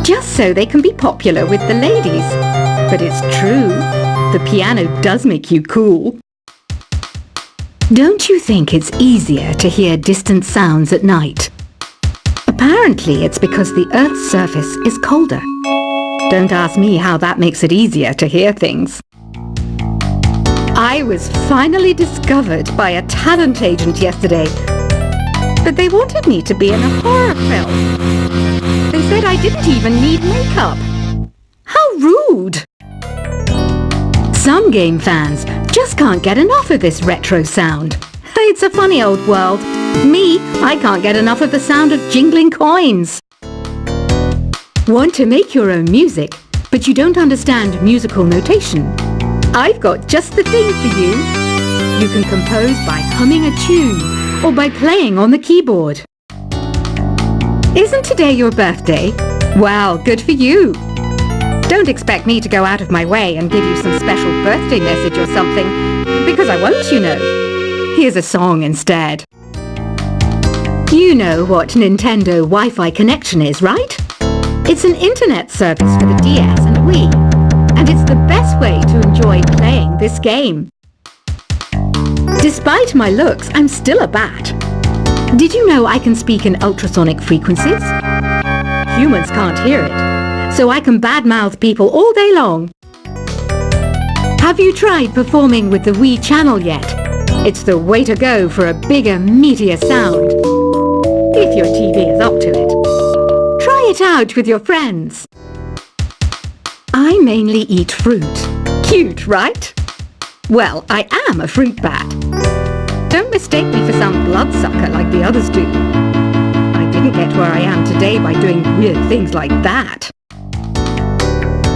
just so they can be popular with the ladies. But it's true, the piano does make you cool. Don't you think it's easier to hear distant sounds at night? Apparently it's because the Earth's surface is colder. Don't ask me how that makes it easier to hear things. I was finally discovered by a talent agent yesterday, but they wanted me to be in a horror film. They said I didn't even need makeup. How rude! Some game fans just can't get enough of this retro sound. It's a funny old world. Me, I can't get enough of the sound of jingling coins. Want to make your own music, but you don't understand musical notation? I've got just the thing for you. You can compose by humming a tune or by playing on the keyboard. Isn't today your birthday? Well, good for you. Don't expect me to go out of my way and give you some special birthday message or something, because I won't, you know. Here's a song instead. You know what Nintendo Wi-Fi connection is, right? It's an internet service for the DS and Wii, and it's the best way to enjoy playing this game. Despite my looks, I'm still a bat. Did you know I can speak in ultrasonic frequencies? Humans can't hear it, so I can badmouth people all day long. Have you tried performing with the Wii channel yet? It's the way to go for a bigger, meatier sound. If your TV is up to it. Try it out with your friends. I mainly eat fruit. Cute, right? Well, I am a fruit bat. Don't mistake me for some bloodsucker like the others do. I didn't get where I am today by doing weird things like that.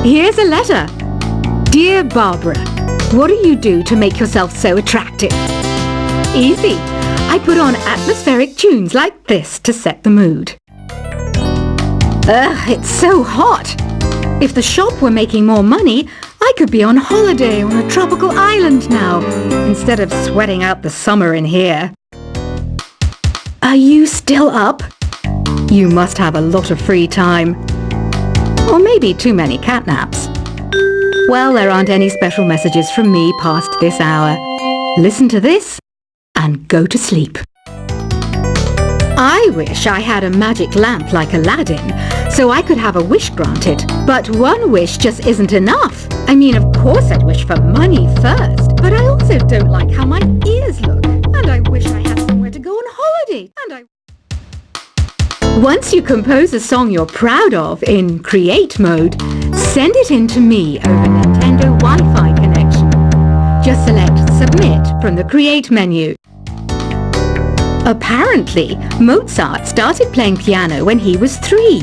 Here's a letter. Dear Barbara, what do you do to make yourself so attractive? Easy. I put on atmospheric tunes like this to set the mood. Ugh, it's so hot. If the shop were making more money, I could be on holiday on a tropical island now, instead of sweating out the summer in here. Are you still up? You must have a lot of free time. Or maybe too many catnaps. Well, there aren't any special messages from me past this hour. Listen to this and go to sleep. I wish I had a magic lamp like Aladdin, so I could have a wish granted. But one wish just isn't enough. I mean, of course I'd wish for money first, but I also don't like how my ears look. And I wish I had somewhere to go on holiday. Once you compose a song you're proud of in Create mode, send it in to me over Nintendo Wi-Fi connection. Just select Submit from the Create menu. Apparently, Mozart started playing piano when he was 3.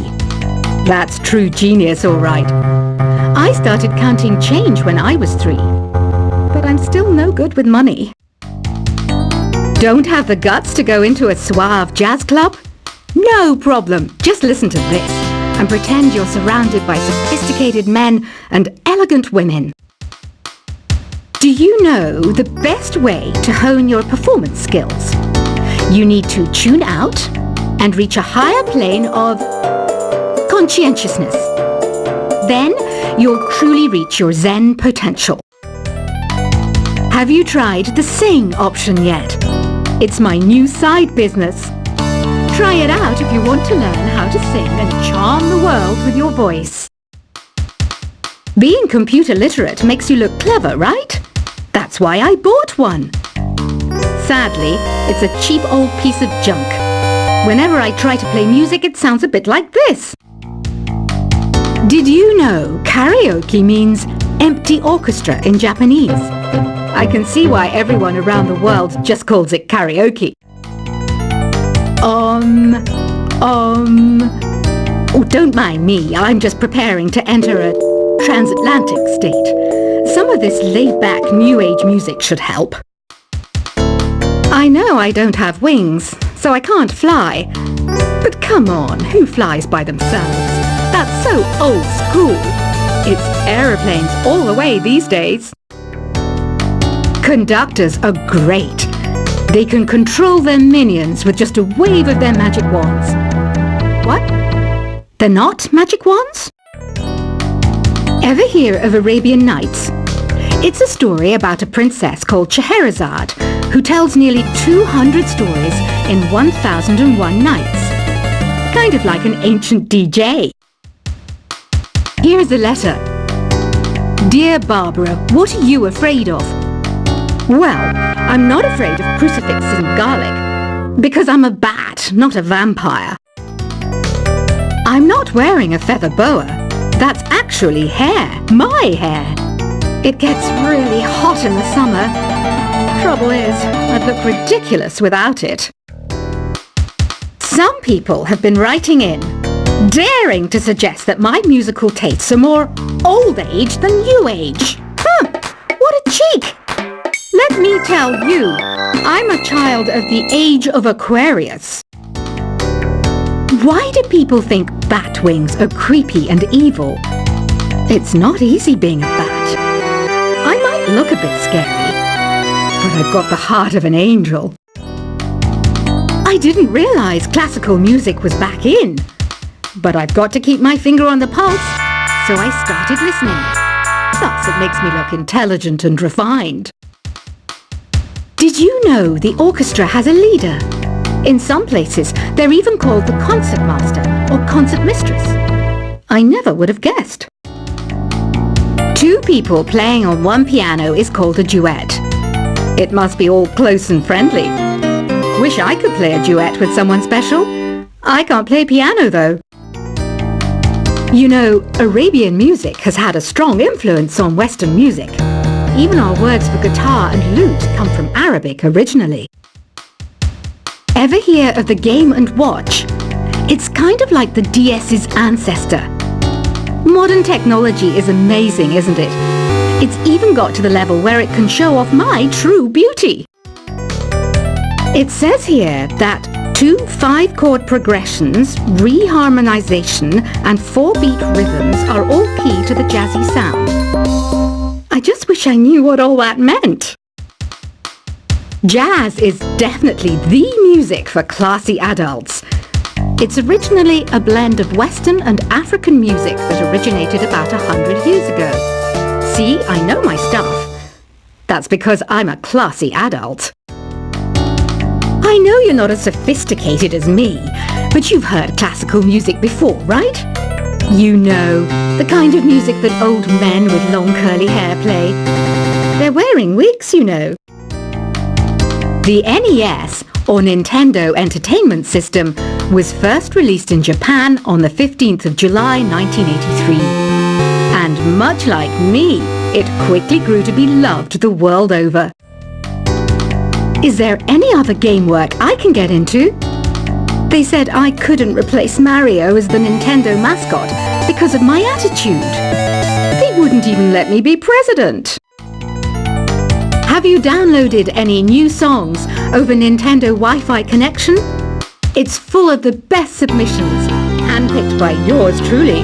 That's true genius, all right. I started counting change when I was 3, but I'm still no good with money. Don't have the guts to go into a suave jazz club? No problem. Just listen to this and pretend you're surrounded by sophisticated men and elegant women. Do you know the best way to hone your performance skills? You need to tune out and reach a higher plane of conscientiousness. Then you'll truly reach your Zen potential. Have you tried the Sing option yet? It's my new side business. Try it out if you want to learn how to sing and charm the world with your voice. Being computer literate makes you look clever, right? That's why I bought one. Sadly, it's a cheap old piece of junk. Whenever I try to play music, it sounds a bit like this. Did you know karaoke means empty orchestra in Japanese? I can see why everyone around the world just calls it karaoke. Oh, don't mind me. I'm just preparing to enter a transatlantic state. Some of this laid-back New Age music should help. I know I don't have wings, so I can't fly. But come on, who flies by themselves? That's so old school. It's aeroplanes all the way these days. Conductors are great. They can control their minions with just a wave of their magic wands. What? They're not magic wands? Ever hear of Arabian Nights? It's a story about a princess called Scheherazade who tells nearly 200 stories in 1001 nights. Kind of like an ancient DJ. Here's a letter. Dear Barbara, what are you afraid of? Well, I'm not afraid of crucifixes and garlic, because I'm a bat, not a vampire. I'm not wearing a feather boa. That's actually hair, my hair. It gets really hot in the summer. Trouble is, I'd look ridiculous without it. Some people have been writing in, daring to suggest that my musical tastes are more old age than new age. What a cheek! Let me tell you, I'm a child of the age of Aquarius. Why do people think bat wings are creepy and evil? It's not easy being a bat. I might look a bit scary, but I've got the heart of an angel. I didn't realize classical music was back in, but I've got to keep my finger on the pulse, so I started listening. Plus, it makes me look intelligent and refined. Did you know the orchestra has a leader? In some places, they're even called the concertmaster or concertmistress. I never would have guessed. Two people playing on one piano is called a duet. It must be all close and friendly. Wish I could play a duet with someone special. I can't play piano though. You know, Arabian music has had a strong influence on Western music. Even our words for guitar and lute come from Arabic originally. Ever hear of the Game & Watch? It's kind of like the DS's ancestor. Modern technology is amazing, isn't it? It's even got to the level where it can show off my true beauty. It says here that 2 5-chord progressions, reharmonization and 4-beat rhythms are all key to the jazzy sound. I just wish I knew what all that meant. Jazz is definitely the music for classy adults. It's originally a blend of Western and African music that originated about 100 years ago. See, I know my stuff. That's because I'm a classy adult. I know you're not as sophisticated as me, but you've heard classical music before, right? You know, the kind of music that old men with long curly hair play. They're wearing wigs, you know. The NES, or Nintendo Entertainment System, was first released in Japan on the 15th of July 1983. And much like me, it quickly grew to be loved the world over. Is there any other game work I can get into? They said I couldn't replace Mario as the Nintendo mascot because of my attitude. They wouldn't even let me be president. Have you downloaded any new songs over Nintendo Wi-Fi connection? It's full of the best submissions, handpicked by yours truly.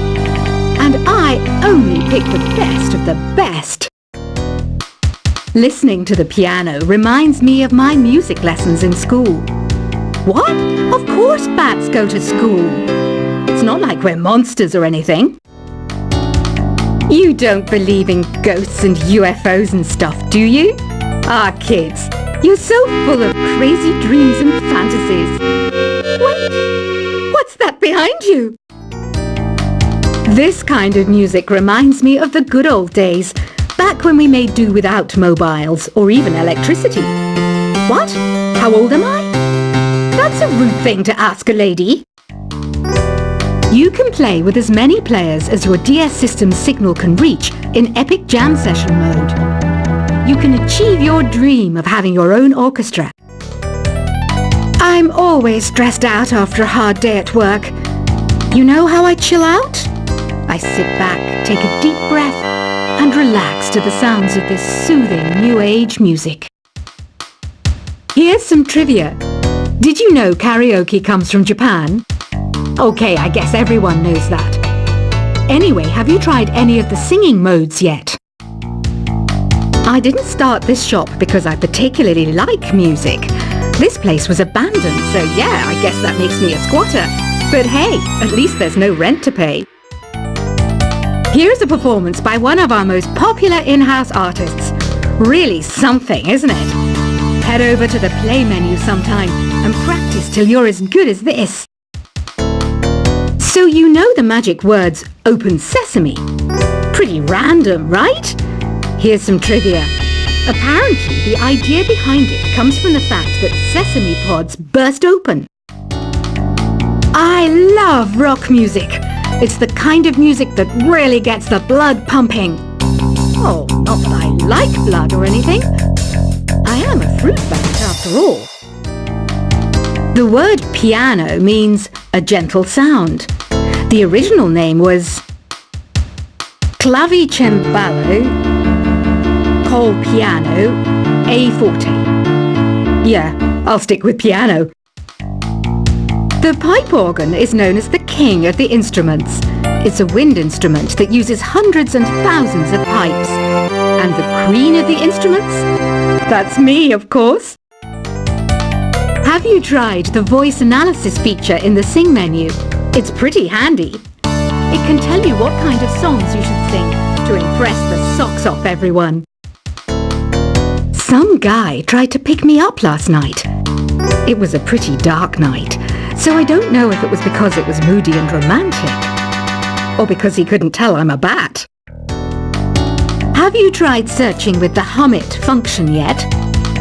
And I only pick the best of the best. Listening to the piano reminds me of my music lessons in school. What? Of course bats go to school. It's not like we're monsters or anything. You don't believe in ghosts and UFOs and stuff, do you? Ah, kids, you're so full of crazy dreams and fantasies. Wait, what's that behind you? This kind of music reminds me of the good old days, back when we made do without mobiles or even electricity. What? How old am I? That's a rude thing to ask a lady. You can play with as many players as your DS system's signal can reach in Epic Jam Session mode. You can achieve your dream of having your own orchestra. I'm always stressed out after a hard day at work. You know how I chill out? I sit back, take a deep breath, and relax to the sounds of this soothing new age music. Here's some trivia. Did you know karaoke comes from Japan? Okay, I guess everyone knows that. Anyway, have you tried any of the singing modes yet? I didn't start this shop because I particularly like music. This place was abandoned, so yeah, I guess that makes me a squatter. But hey, at least there's no rent to pay. Here's a performance by one of our most popular in-house artists. Really something, isn't it? Head over to the play menu sometime and practice till you're as good as this. So you know the magic words "Open Sesame"? Pretty random, right? Here's some trivia. Apparently, the idea behind it comes from the fact that sesame pods burst open. I love rock music. It's the kind of music that really gets the blood pumping. Oh, not that I like blood or anything. I am a fruit bat after all. The word piano means a gentle sound. The original name was clavicembalo col piano a forte. Yeah, I'll stick with piano. The pipe organ is known as the king of the instruments. It's a wind instrument that uses hundreds and thousands of pipes. And the queen of the instruments? That's me, of course. Have you tried the voice analysis feature in the Sing menu? It's pretty handy. It can tell you what kind of songs you should sing to impress the socks off everyone. Some guy tried to pick me up last night. It was a pretty dark night, so I don't know if it was because it was moody and romantic, or because he couldn't tell I'm a bat. Have you tried searching with the Hum It function yet?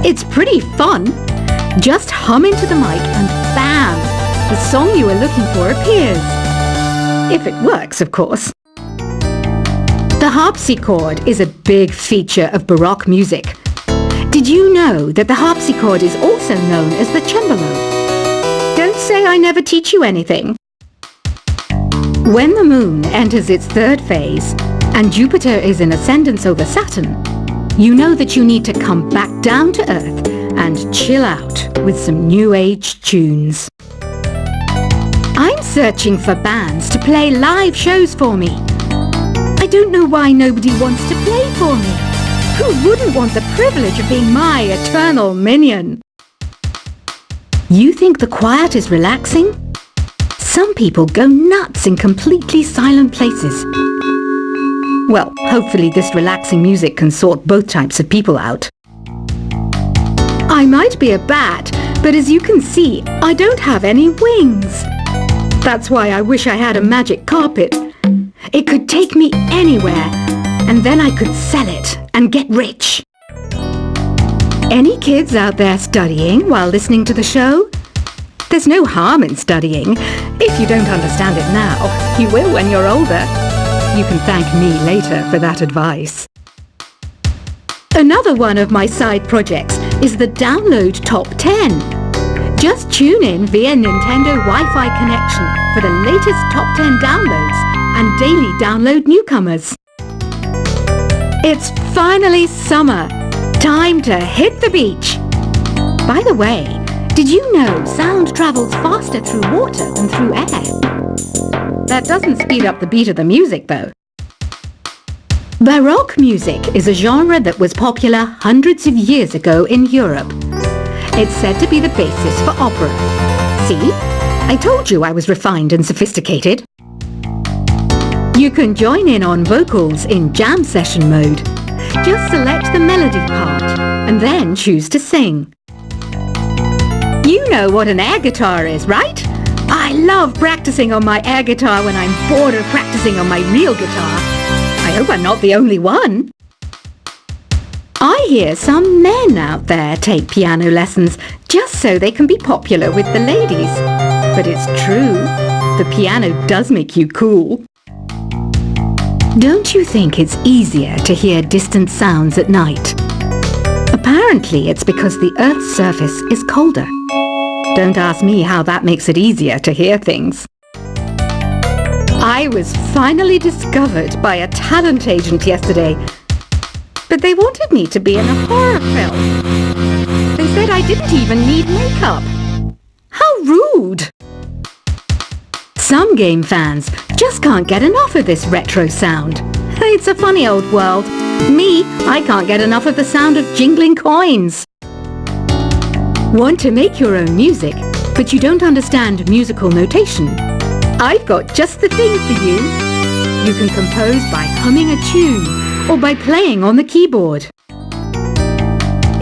It's pretty fun. Just hum into the mic and bam! The song you are looking for appears. If it works, of course. The harpsichord is a big feature of Baroque music. Did you know that the harpsichord is also known as the cembalo? Don't say I never teach you anything. When the moon enters its third phase and Jupiter is in ascendance over Saturn, you know that you need to come back down to Earth and chill out with some new age tunes. I'm searching for bands to play live shows for me. I don't know why nobody wants to play for me. Who wouldn't want the privilege of being my eternal minion? You think the quiet is relaxing? Some people go nuts in completely silent places. Well, hopefully this relaxing music can sort both types of people out. I might be a bat, but as you can see, I don't have any wings. That's why I wish I had a magic carpet. It could take me anywhere, and then I could sell it and get rich. Any kids out there studying while listening to the show? There's no harm in studying. If you don't understand it now, you will when you're older. You can thank me later for that advice. Another one of my side projects is the Download Top 10. Just tune in via Nintendo Wi-Fi connection for the latest Top 10 downloads and daily download newcomers. It's finally summer. Time to hit the beach. By the way, did you know sound travels faster through water than through air? That doesn't speed up the beat of the music, though. Baroque music is a genre that was popular hundreds of years ago in Europe. It's said to be the basis for opera. See? I told you I was refined and sophisticated. You can join in on vocals in jam session mode. Just select the melody part and then choose to sing. You know what an air guitar is, right? I love practicing on my air guitar when I'm bored of practicing on my real guitar. I hope I'm not the only one. I hear some men out there take piano lessons just so they can be popular with the ladies. But it's true, the piano does make you cool. Don't you think it's easier to hear distant sounds at night? Apparently it's because the Earth's surface is colder. Don't ask me how that makes it easier to hear things. I was finally discovered by a talent agent yesterday, but they wanted me to be in a horror film. They said I didn't even need makeup. How rude! Some game fans just can't get enough of this retro sound. It's a funny old world. Me, I can't get enough of the sound of jingling coins. Want to make your own music, but you don't understand musical notation? I've got just the thing for you. You can compose by humming a tune or by playing on the keyboard.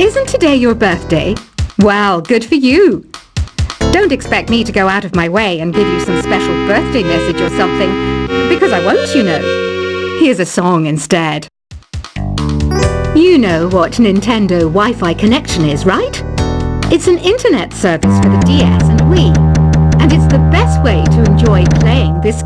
Isn't today your birthday? Well, good for you. Don't expect me to go out of my way and give you some special birthday message or something, because I won't, you know. Here's a song instead. You know what Nintendo Wi-Fi connection is, right? It's an internet service for the DS and Wii, and it's the best way to enjoy playing this game.